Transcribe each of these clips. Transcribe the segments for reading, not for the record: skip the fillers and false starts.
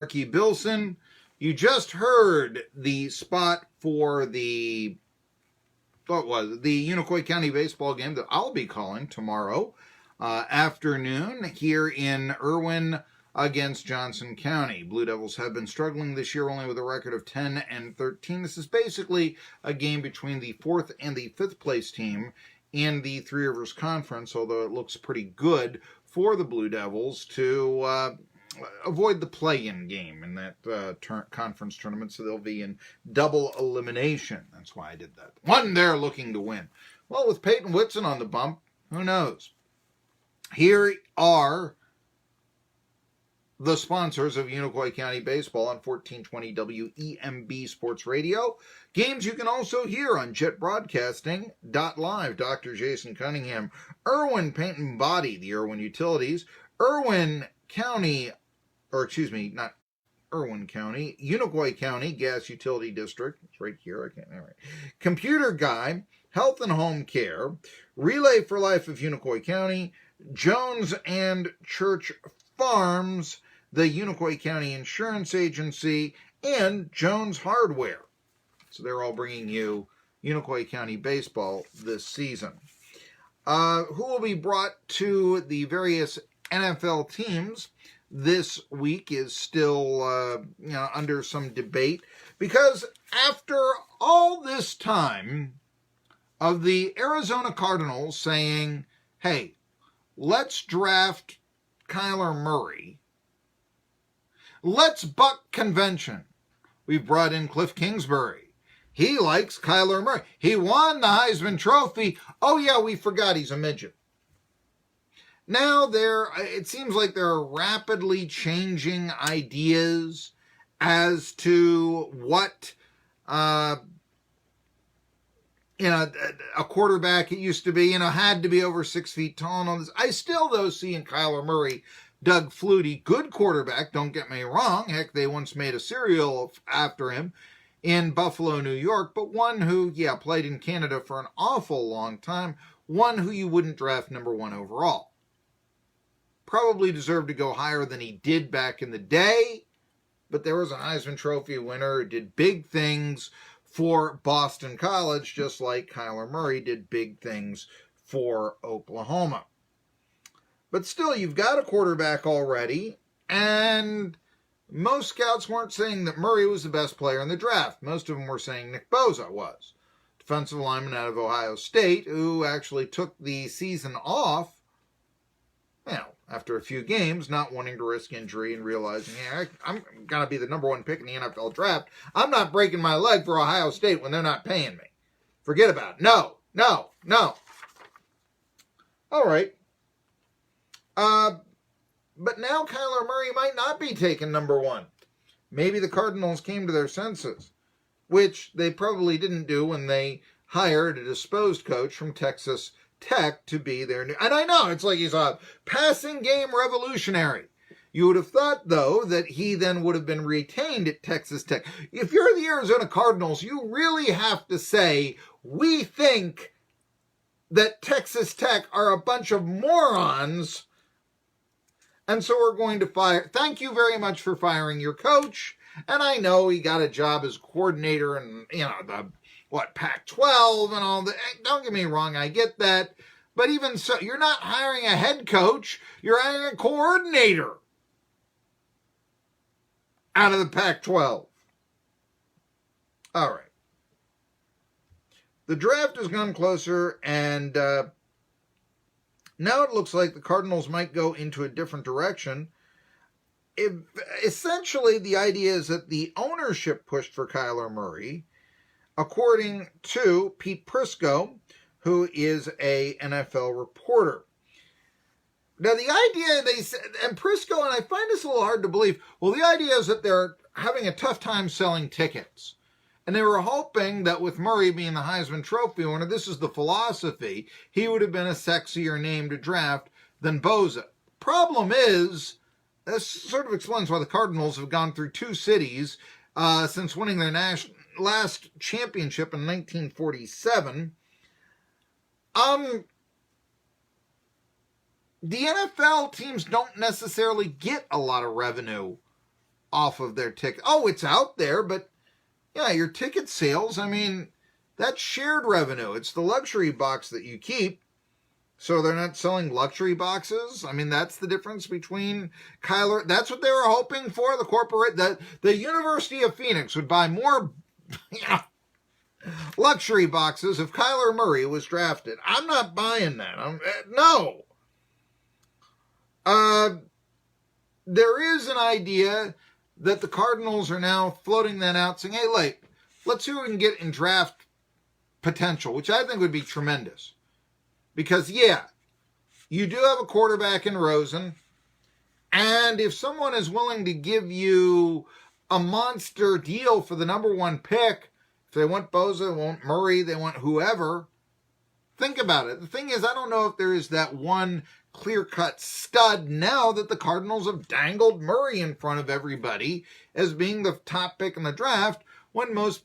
Marky Bilson. You just heard the spot for the Unicoi County baseball game that I'll be calling tomorrow afternoon here in Irwin against Johnson County. Blue Devils have been struggling this year only with a record of 10-13. This is basically a game between the 4th and the 5th place team in the Three Rivers Conference, although it looks pretty good for the Blue Devils to avoid the play-in game in that conference tournament, so they'll be in double elimination. That's why I did that. One they're looking to win. Well, with Peyton Whitson on the bump, who knows? Here are the sponsors of Unicoi County Baseball on 1420 WEMB Sports Radio. Games you can also hear on jetbroadcasting.live. Dr. Jason Cunningham, Irwin Paint and Body, the Irwin Utilities, Irwin County, not Irwin County, Unicoi County Gas Utility District. It's right here. I can't remember. Computer Guy, Health and Home Care, Relay for Life of Unicoi County, Jones and Church Farms, the Unicoi County Insurance Agency, and Jones Hardware. So they're all bringing you Unicoi County baseball this season. Who will be brought to the various NFL teams this week is still under some debate, because after all this time of the Arizona Cardinals saying, hey, let's draft Kyler Murray, let's buck convention, we've brought in Cliff Kingsbury. He likes Kyler Murray. He won the Heisman Trophy. Oh yeah, we forgot he's a midget. Now it seems like there are rapidly changing ideas as to what a quarterback it used to be, had to be over 6 feet tall and all this. I still, though, see in Kyler Murray, Doug Flutie, good quarterback, don't get me wrong. Heck, they once made a cereal after him in Buffalo, New York, but one who, played in Canada for an awful long time, one who you wouldn't draft number 1 overall. Probably deserved to go higher than he did back in the day, but there was a Heisman Trophy winner who did big things for Boston College, just like Kyler Murray did big things for Oklahoma. But still, you've got a quarterback already, and most scouts weren't saying that Murray was the best player in the draft. Most of them were saying Nick Bosa was. Defensive lineman out of Ohio State, who actually took the season off, after a few games, not wanting to risk injury and realizing, I'm going to be the number 1 pick in the NFL draft. I'm not breaking my leg for Ohio State when they're not paying me. Forget about it. No. All right. But now Kyler Murray might not be taken number 1. Maybe the Cardinals came to their senses, which they probably didn't do when they hired a disposed coach from Texas Tech to be their new... And I know, it's like he's a passing game revolutionary. You would have thought, though, that he then would have been retained at Texas Tech. If you're the Arizona Cardinals, you really have to say, we think that Texas Tech are a bunch of morons, and so we're going to fire... Thank you very much for firing your coach. And I know he got a job as coordinator in, Pac-12 and all that. Don't get me wrong, I get that. But even so, you're not hiring a head coach. You're hiring a coordinator out of the Pac-12. All right. The draft has gone closer, and now it looks like the Cardinals might go into a different direction. Essentially, the idea is that the ownership pushed for Kyler Murray, according to Pete Prisco, who is a NFL reporter. Now, the idea, they said, and Prisco, and I find this a little hard to believe, well, the idea is that they're having a tough time selling tickets. And they were hoping that with Murray being the Heisman Trophy winner, this is the philosophy, he would have been a sexier name to draft than Bosa. Problem is, this sort of explains why the Cardinals have gone through 2 cities since winning their last championship in 1947. The NFL teams don't necessarily get a lot of revenue off of their ticket. Oh, it's out there, but yeah, your ticket sales, I mean, that's shared revenue. It's the luxury box that you keep. So they're not selling luxury boxes. I mean, that's the difference between Kyler. That's what they were hoping for. The University of Phoenix would buy more luxury boxes if Kyler Murray was drafted. I'm not buying that. No. There is an idea that the Cardinals are now floating that out, saying, hey, let's see what we can get in draft potential, which I think would be tremendous. Because, yeah, you do have a quarterback in Rosen, and if someone is willing to give you a monster deal for the number one pick, if they want Bosa, they want Murray, they want whoever, think about it. The thing is, I don't know if there is that one clear-cut stud now that the Cardinals have dangled Murray in front of everybody as being the top pick in the draft when most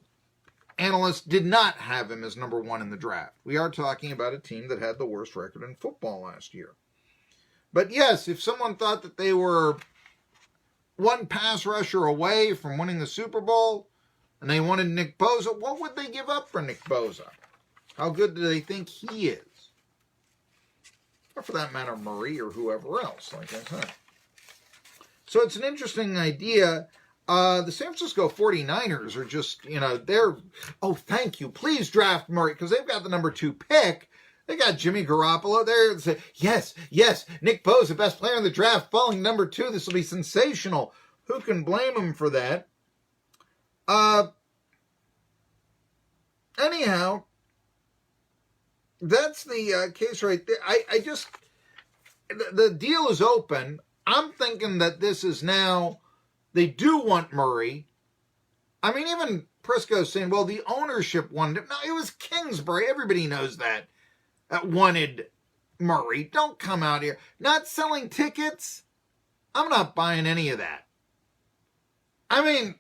analysts did not have him as number one in the draft. We are talking about a team that had the worst record in football last year. But yes, if someone thought that they were one pass rusher away from winning the Super Bowl and they wanted Nick Bosa, what would they give up for Nick Bosa? How good do they think he is? Or for that matter, Murray or whoever else, like I said. So it's an interesting idea. The San Francisco 49ers are just, they're, oh, thank you, please draft Murray, because they've got the number 2 pick. They got Jimmy Garoppolo there and say, yes, Nick Bosa, best player in the draft, falling number 2. This will be sensational. Who can blame him for that? Anyhow, that's the case right there. The deal is open. I'm thinking that this is now, they do want Murray. I mean, even Prisco's saying, well, the ownership wanted him. No, it was Kingsbury. Everybody knows that wanted Murray. Don't come out here. Not selling tickets. I'm not buying any of that. I mean,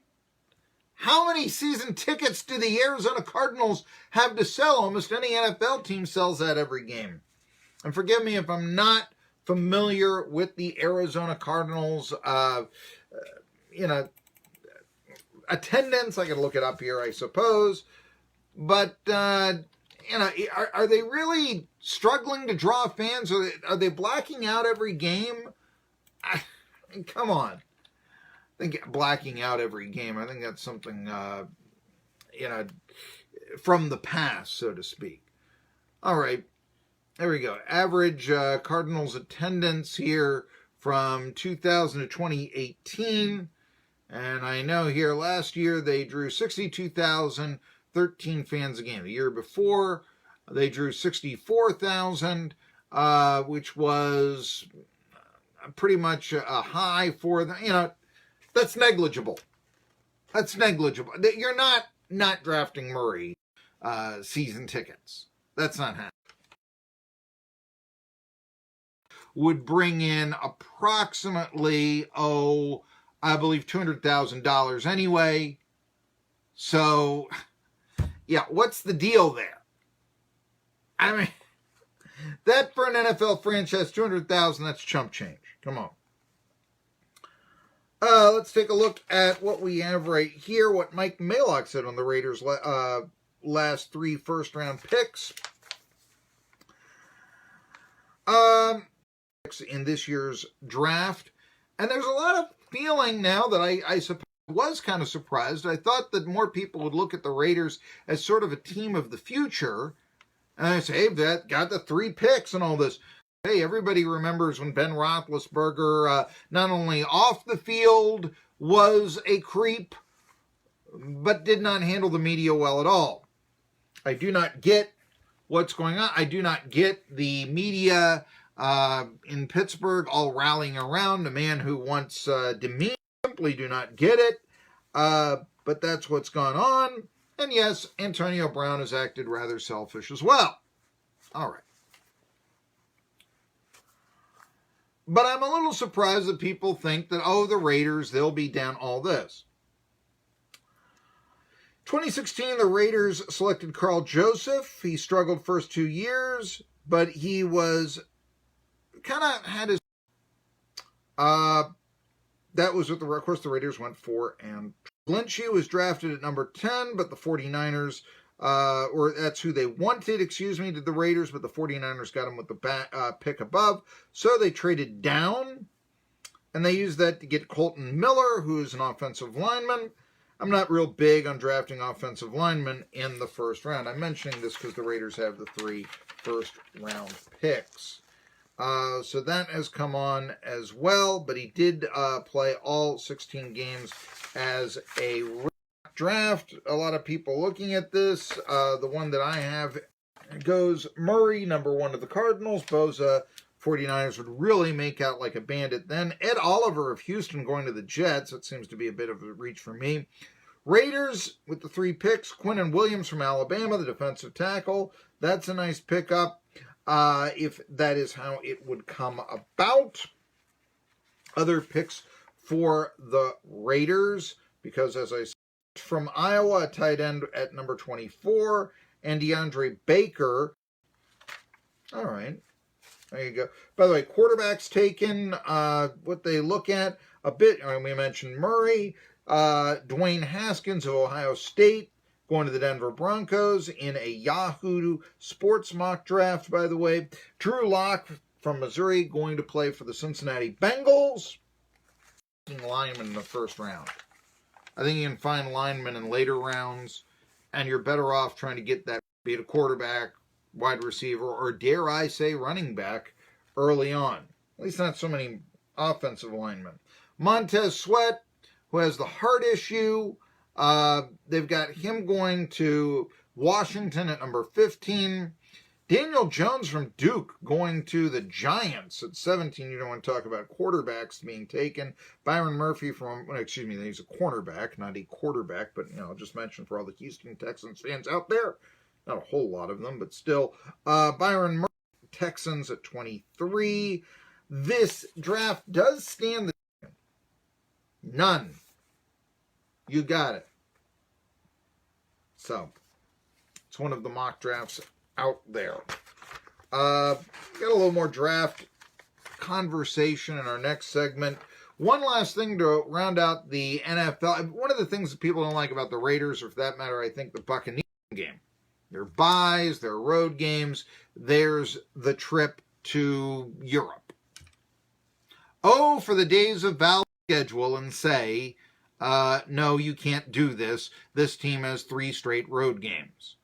how many season tickets do the Arizona Cardinals have to sell? Almost any NFL team sells that every game. And forgive me if I'm not familiar with the Arizona Cardinals, attendance. I could look it up here, I suppose. But, are they really struggling to draw fans? Are they blacking out every game? I mean, come on. I think blacking out every game, I think that's something, from the past, so to speak. All right. There we go. Average Cardinals attendance here from 2000 to 2018. And I know here last year they drew 62,013 fans a game. The year before they drew 64,000, which was pretty much a high for them. That's negligible. That's negligible. You're not drafting Murray season tickets. That's not happening. Would bring in approximately, I believe $200,000 anyway. So, yeah, what's the deal there? I mean, that for an NFL franchise, $200,000, that's chump change. Come on. Let's take a look at what we have right here, what Mike Mayock said on the Raiders' last 3 first-round picks. In this year's draft. And there's a lot of feeling now that I suppose was kind of surprised. I thought that more people would look at the Raiders as sort of a team of the future. And I say, hey, that got the 3 picks and all this. Hey, everybody remembers when Ben Roethlisberger, not only off the field was a creep, but did not handle the media well at all. I do not get what's going on. I do not get the media in Pittsburgh all rallying around a man who wants demeaned. Simply do not get it. But that's what's gone on. And yes, Antonio Brown has acted rather selfish as well. All right. But I'm a little surprised that people think that, the Raiders, they'll be down all this. 2016, the Raiders selected Carl Joseph. He struggled first 2 years, but he was kind of had his that was what of course, the Raiders went 4-12. Glinshue was drafted at number 10, but the 49ers, or that's who they wanted, did the Raiders, but the 49ers got him with the pick above. So they traded down, and they used that to get Colton Miller, who's an offensive lineman. I'm not real big on drafting offensive linemen in the first round. I'm mentioning this because the Raiders have the 3 first-round picks. So that has come on as well, but he did play all 16 games as a draft. A lot of people looking at this. The one that I have goes Murray, number 1 of the Cardinals. Bosa, 49ers would really make out like a bandit then. Ed Oliver of Houston going to the Jets. That seems to be a bit of a reach for me. Raiders with the 3 picks. Quinnen Williams from Alabama, the defensive tackle. That's a nice pickup. If that is how it would come about. Other picks for the Raiders, because as I said, from Iowa, a tight end at number 24, and DeAndre Baker. All right. There you go. By the way, quarterbacks taken, what they look at a bit, we mentioned Murray, Dwayne Haskins of Ohio State, going to the Denver Broncos in a Yahoo Sports mock draft, by the way. Drew Lock from Missouri going to play for the Cincinnati Bengals. Lineman in the first round. I think you can find linemen in later rounds, and you're better off trying to get that, be it a quarterback, wide receiver, or dare I say running back early on. At least not so many offensive linemen. Montez Sweat, who has the heart issue. They've got him going to Washington at number 15. Daniel Jones from Duke going to the Giants at 17. You don't want to talk about quarterbacks being taken. Byron Murphy from, he's a cornerback, not a quarterback, but, I'll just mention for all the Houston Texans fans out there. Not a whole lot of them, but still. Byron Murphy, Texans at 23. This draft does stand the none. You got it. So, it's one of the mock drafts out there. Got a little more draft conversation in our next segment. One last thing to round out the NFL. One of the things that people don't like about the Raiders, or for that matter, I think the Buccaneers game. Their buys, their road games. There's the trip to Europe. Oh, for the days of Val's schedule and say, no, you can't do this. This team has 3 straight road games.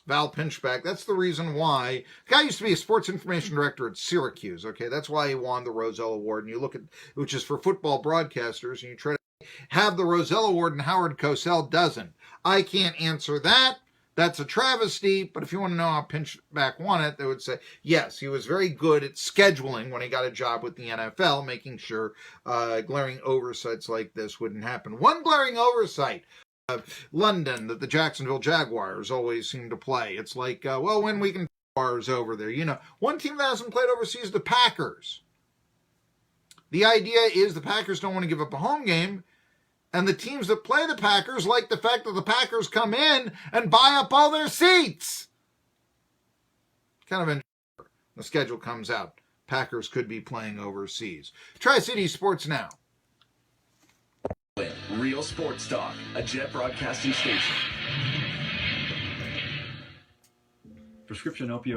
Val Pinchback, that's the reason why. The guy used to be a sports information director at Syracuse, okay? That's why he won the Roselle Award. And you look at, which is for football broadcasters, and you try to have the Roselle Award, and Howard Cosell doesn't. I can't answer that. That's a travesty, but if you want to know how Pinchback won it, they would say, yes, he was very good at scheduling when he got a job with the NFL, making sure glaring oversights like this wouldn't happen. One glaring oversight, London, that the Jacksonville Jaguars always seem to play. It's like, when we can Jaguars over there. One team that hasn't played overseas, the Packers. The idea is the Packers don't want to give up a home game, and the teams that play the Packers like the fact that the Packers come in and buy up all their seats. Kind of interesting. The schedule comes out. Packers could be playing overseas. Tri-City Sports Now. Real Sports Talk, a Jet Broadcasting station. Prescription opioid.